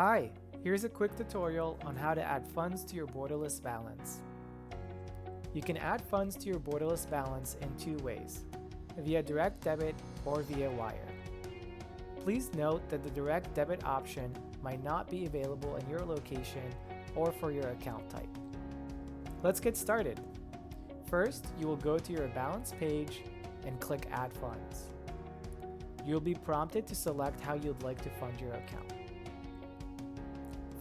Hi, here's a quick tutorial on how to add funds to your borderless balance. You can add funds to your borderless balance in two ways, via direct debit or via wire. Please note that the direct debit option might not be available in your location or for your account type. Let's get started. First, you will go to your balance page and click Add Funds. You'll be prompted to select how you'd like to fund your account.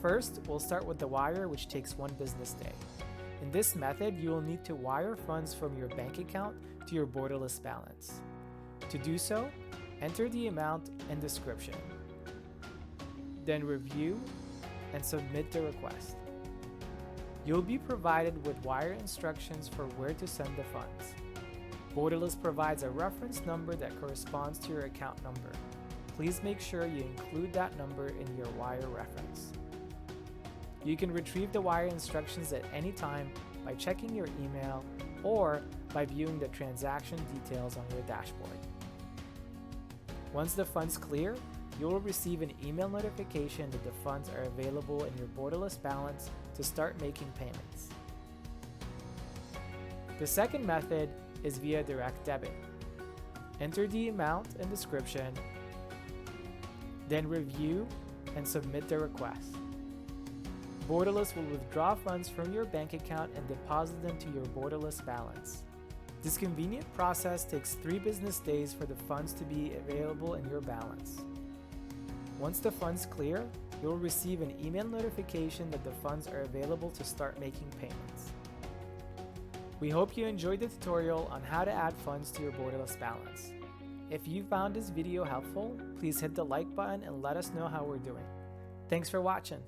First, we'll start with the wire, which takes one business day. In this method, you will need to wire funds from your bank account to your borderless balance. To do so, enter the amount and description. Then review and submit the request. You'll be provided with wire instructions for where to send the funds. Borderless provides a reference number that corresponds to your account number. Please make sure you include that number in your wire reference. You can retrieve the wire instructions at any time by checking your email or by viewing the transaction details on your dashboard. Once the funds clear, you will receive an email notification that the funds are available in your borderless balance to start making payments. The second method is via direct debit. Enter the amount and description, then review and submit the request. Borderless will withdraw funds from your bank account and deposit them to your borderless balance. This convenient process takes 3 business days for the funds to be available in your balance. Once the funds clear, you will receive an email notification that the funds are available to start making payments. We hope you enjoyed the tutorial on how to add funds to your borderless balance. If you found this video helpful, please hit the like button and let us know how we're doing. Thanks for watching.